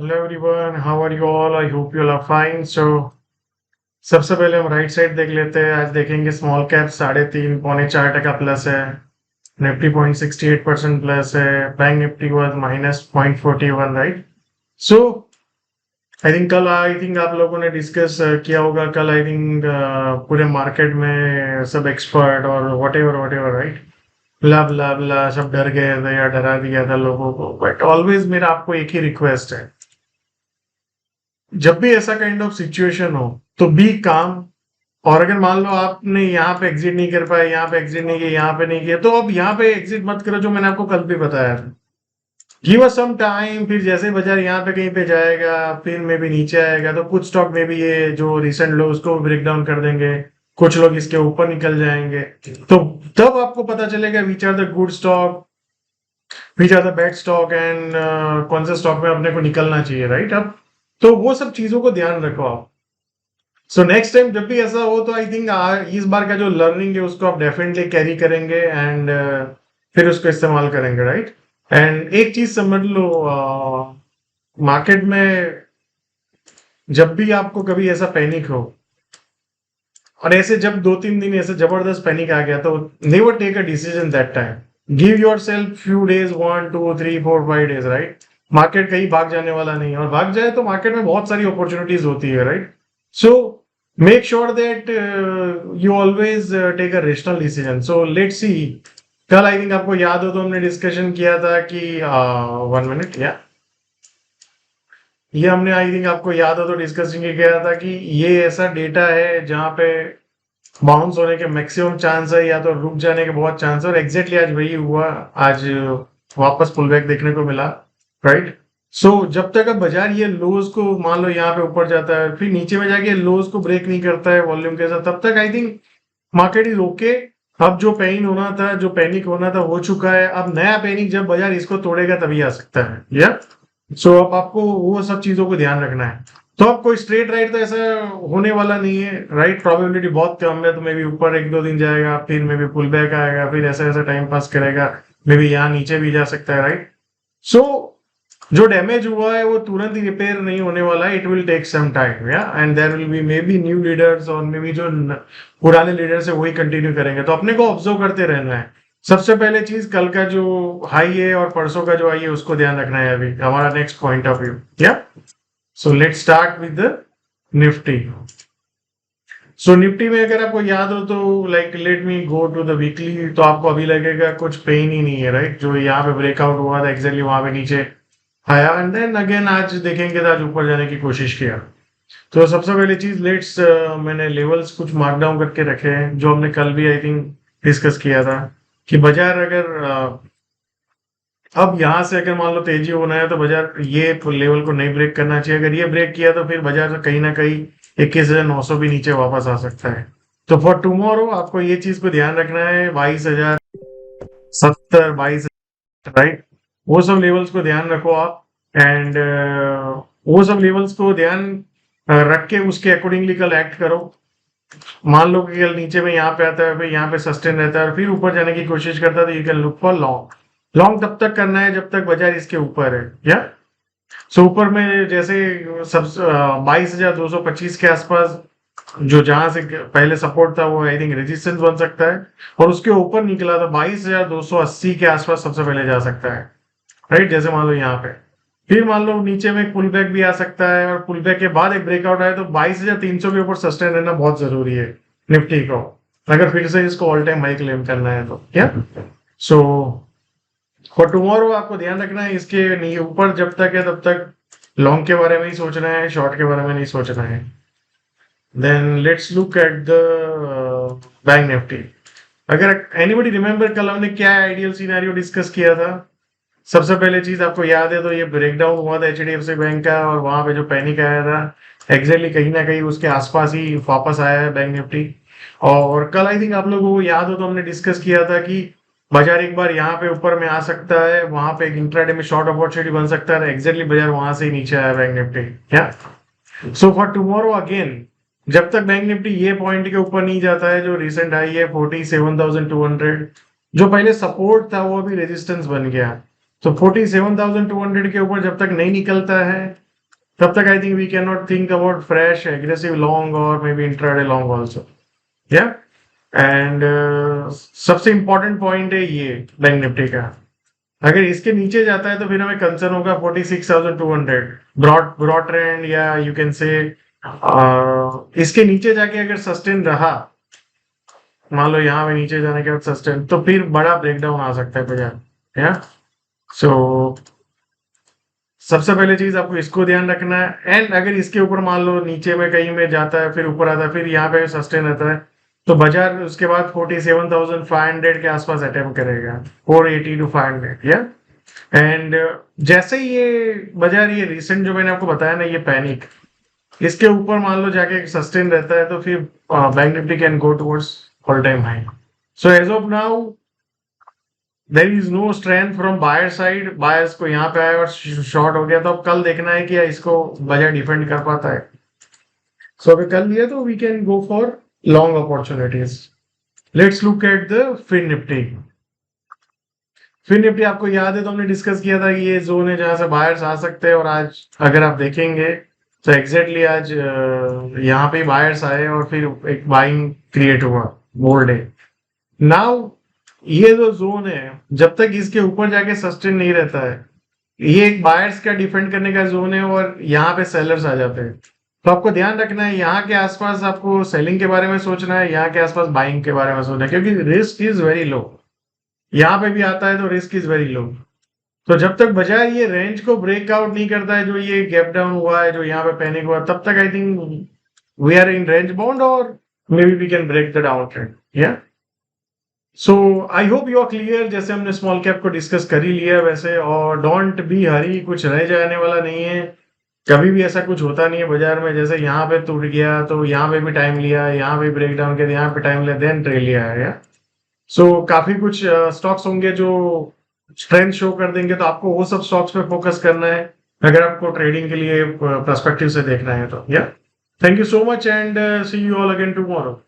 Hello everyone, how are you all? I hope you are fine. सबसे पहले हम right side देख लेते हैं। आज देखेंगे स्मॉल कैप 3.5 पौने 4% प्लस है। निफ्टी 0.68% प्लस है। Bank Nifty was -0.41, right. So I think आप लोगों ने डिस्कस किया होगा कल। आई थिंक पूरे मार्केट में सब एक्सपर्ट और वट एवर, राइट। ब्ला ब्ला ब्ला सब डर गए थे या डरा दिया था लोगों को, बट ऑलवेज मेरा आपको एक ही रिक्वेस्ट है। जब भी ऐसा काइंड ऑफ सिचुएशन हो तो बी काम। और अगर मान लो आपने यहाँ पे एग्जिट नहीं कर पाए, यहाँ पे एग्जिट नहीं किया, यहाँ पे नहीं किया, तो अब यहाँ पे एग्जिट मत करो, जो मैंने आपको कल भी बताया था। गिव अस सम टाइम, फिर जैसे बाजार यहाँ पे कहीं पे जाएगा, फिर में भी नीचे आएगा, तो कुछ स्टॉक में भी ये जो रिसेंट लो उसको ब्रेक डाउन कर देंगे। कुछ लोग इसके ऊपर निकल जाएंगे। तो तब आपको पता चलेगा which are the good stock, which are the bad stock, and कौन से स्टॉक में अपने को निकलना चाहिए, राइट। अब तो वो सब चीजों को ध्यान रखो आप। सो नेक्स्ट टाइम जब भी ऐसा हो तो आई थिंक इस बार का जो लर्निंग है उसको आप डेफिनेटली कैरी करेंगे, एंड फिर उसको इस्तेमाल करेंगे, राइट। एंड एक चीज समझ लो, मार्केट में जब भी आपको कभी ऐसा पैनिक हो, और ऐसे जब 2-3 दिन ऐसे जबरदस्त पैनिक आ गया, तो never take a decision that time. Give yourself few days, 1 2 3 4 5 days, right. Market कहीं भाग जाने वाला नहीं है, और भाग जाए तो मार्केट में बहुत सारी अपॉर्चुनिटीज होती है, right. So make sure that you always take a rational decision. So let's see. कल आई थिंक आपको याद हो तो हमने डिस्कशन किया था कि 1 मिनट, या ये हमने आई थिंक आपको याद हो तो डिस्कशन किया था कि ये ऐसा डेटा है जहां पे बाउंस होने के मैक्सिमम चांस है, या तो रुक जाने के बहुत चांस है, और एग्जैक्टली आज वही हुआ। आज वापस पुल बैक देखने को मिला, राइट। सो जब तक अब बाजार ये लोज को मान लो यहाँ पे ऊपर जाता है, फिर नीचे में जाके लोज को ब्रेक नहीं करता है वॉल्यूम के साथ, तब तक I think market is okay. अब जो पेन होना था, जो पैनिक होना था, हो चुका है। अब नया पैनिक जब बाजार इसको तोड़ेगा तभी आ सकता है, या। सो अब आपको वो सब चीजों को ध्यान रखना है। तो अब कोई स्ट्रेट राइट तो ऐसा होने वाला नहीं है, राइट। प्रोबेबिलिटी बहुत कम है, तो मे भी ऊपर 1-2 दिन जाएगा, फिर मे भी पुल बैक आएगा, फिर ऐसा ऐसा टाइम पास करेगा, मे भी यहाँ नीचे भी जा सकता है, राइट। सो जो डैमेज हुआ है वो तुरंत ही रिपेयर नहीं होने वाला है। It will take some time, yeah, and there will be maybe new leaders, और मे बी जो पुराने लीडर्स है वही कंटिन्यू करेंगे। तो अपने को ऑब्जर्व करते रहना है। सबसे पहले चीज, कल का जो हाई है और परसों का जो हाई है उसको ध्यान रखना है। अभी हमारा next point of view, yeah. So let's start with the Nifty. So Nifty में अगर आपको याद हो तो like let me go to the weekly, तो आपको अभी लगेगा कुछ पेन ही नहीं है, राइट। जो यहाँ पे ब्रेकआउट हुआ था एग्जैक्टली वहां पे नीचे आया, एंड देन अगेन आज देखेंगे तो आज ऊपर जाने की कोशिश किया। तो सबसे पहली चीज, लेट्स मैंने लेवल्स कुछ मार्क डाउन करके रखे हैं, जो हमने कल भी आई थिंक डिस्कस किया था कि बाजार अगर अब यहाँ से अगर मान लो तेजी होना है तो बाजार ये लेवल को नहीं ब्रेक करना चाहिए। अगर ये ब्रेक किया तो फिर बाजार कहीं ना कहीं 21,900 भी नीचे वापस आ सकता है। तो फॉर टुमारो आपको ये चीज को ध्यान रखना है, 22,070, 22, राइट। वो सब लेवल्स को ध्यान रखो आप। एंड वो सब लेवल्स को ध्यान रख के उसके अकॉर्डिंगली कल एक्ट करो। मान लो कि कल नीचे में यहाँ पे आता है, फिर यहाँ पे सस्टेन रहता है, और फिर ऊपर जाने की कोशिश करता है, तो you can look for long. Long तब तक करना है जब तक बाजार इसके ऊपर है, या। सो ऊपर में जैसे सब 22,225 के आसपास, जो जहां से पहले सपोर्ट था, वो आई थिंक रेजिस्टेंस बन सकता है। और उसके ऊपर निकला तो 22,280 के आसपास सबसे पहले जा सकता है, राइट। जैसे मान लो यहाँ पे, फिर मान लो नीचे में पुल बैक भी आ सकता है, और पुल बैक के बाद एक ब्रेकआउट आए तो 22,300 के ऊपर सस्टेन रहना बहुत जरूरी है निफ्टी को, अगर फिर से इसको ऑल टाइम हाई क्लेम करना है तो, क्या। सो फॉर टुमारो आपको ध्यान रखना है, इसके ऊपर जब तक है तब तक लॉन्ग के बारे में ही सोचना है, शॉर्ट के बारे में नहीं सोचना है। Then let's look at the bank Nifty. अगर एनीबडी रिमेम्बर कल हमने क्या आइडियल सिनेरियो डिस्कस किया था। सबसे पहले चीज आपको याद है तो ये ब्रेकडाउन हुआ था एचडीएफसी बैंक का, और वहां पे जो पैनिक आया था एग्जैक्टली कहीं ना कहीं उसके आसपास ही वापस आया है बैंक निफ्टी। और कल आई थिंक आप लोगों को याद हो तो हमने डिस्कस किया था कि बाजार एक बार यहाँ पे ऊपर में आ सकता है, वहां पे एक इंट्राडे में शॉर्ट अपॉर्चुनिटी बन सकता है, एग्जैक्टली बाजार वहां से ही नीचे आया बैंक निफ्टी, क्या। सो फॉर टुमारो अगेन, जब तक बैंक निफ्टी ये पॉइंट के ऊपर नहीं जाता है, जो रिसेंट हाई है 47,200, जो पहले सपोर्ट था वो अभी रेजिस्टेंस बन गया। तो 47,200 के ऊपर जब तक नहीं निकलता है, तब तक I think we can not think about fresh aggressive long और maybe intraday long also. Yeah and सबसे इंपॉर्टेंट पॉइंट है ये बैंक निफ्टी का, अगर इसके नीचे जाता है तो फिर हमें कंसर्न होगा 46,200 ब्रॉड ब्रॉड ट्रेंड, या यू कैन से इसके नीचे जाके अगर सस्टेन रहा, मान लो यहाँ पे नीचे जाने के बाद सस्टेन, तो फिर बड़ा ब्रेकडाउन आ सकता है बाजार। या सो सबसे पहले चीज आपको इसको ध्यान रखना है। एंड अगर इसके ऊपर मान लो नीचे में कहीं में जाता है फिर ऊपर आता है फिर यहाँ पे सस्टेन रहता है, तो बाजार उसके बाद 47,500 के आसपास अटेम्प्ट करेगा, 480 टू 500। या एंड जैसे ही ये बाजार, ये रिसेंट जो मैंने आपको बताया ना, ये पैनिक, इसके ऊपर मान लो जाके सस्टेन रहता है तो फिर bank Nifty can go towards all time high. So as of now there is no strength from buyer side, buyers को यहाँ पे आया और शॉर्ट हो गया, तो अब कल देखना है कि इसको बाजार डिफेंड कर पाता है। सो अगर कल लिया तो we can go for long opportunities. Let's look at the Fin Nifty. Fin Nifty आपको याद है तो हमने डिस्कस किया था कि ये जोन है जहां से बायर्स आ सकते हैं, और आज अगर आप देखेंगे तो एग्जैक्टली आज यहाँ पे बायर्स आए और फिर एक बाइंग क्रिएट हुआ बोल्ड है। नाउ ये जो जोन है जब तक इसके ऊपर जाके सस्टेन नहीं रहता है, ये एक बायर्स का डिफेंड करने का जोन है और यहाँ पे सेलर्स आ जाते हैं। तो आपको ध्यान रखना है यहाँ के आसपास आपको सेलिंग के बारे में सोचना है, यहाँ के आसपास बाइंग के बारे में सोचना है, क्योंकि रिस्क इज वेरी लो। यहाँ पे भी आता है तो रिस्क इज वेरी लो। तो जब तक बाजार ये रेंज को ब्रेकआउट नहीं करता है, जो ये गैप डाउन हुआ है, जो यहाँ पे पैनिक हुआ, तब तक I think we are in range bound और maybe we can break the down trend. Yeah so I hope you are clear. जैसे हमने स्मॉल कैप को डिस्कस कर ही लिया वैसे, और डोंट बी हरी, कुछ रह जाने वाला नहीं है। कभी भी ऐसा कुछ होता नहीं है बाजार में, जैसे यहाँ पे टूट गया तो यहाँ पे भी टाइम लिया, यहाँ पे ब्रेक डाउन किया, यहाँ पे टाइम लिया, देन ट्रेल लिया है। सो काफी कुछ स्टॉक्स होंगे जो स्ट्रेंथ शो कर देंगे, तो आपको वो सब स्टॉक्स पे फोकस करना है अगर आपको ट्रेडिंग के लिए पर्सपेक्टिव से देखना है तो। Yeah thank you so much and see you all again tomorrow.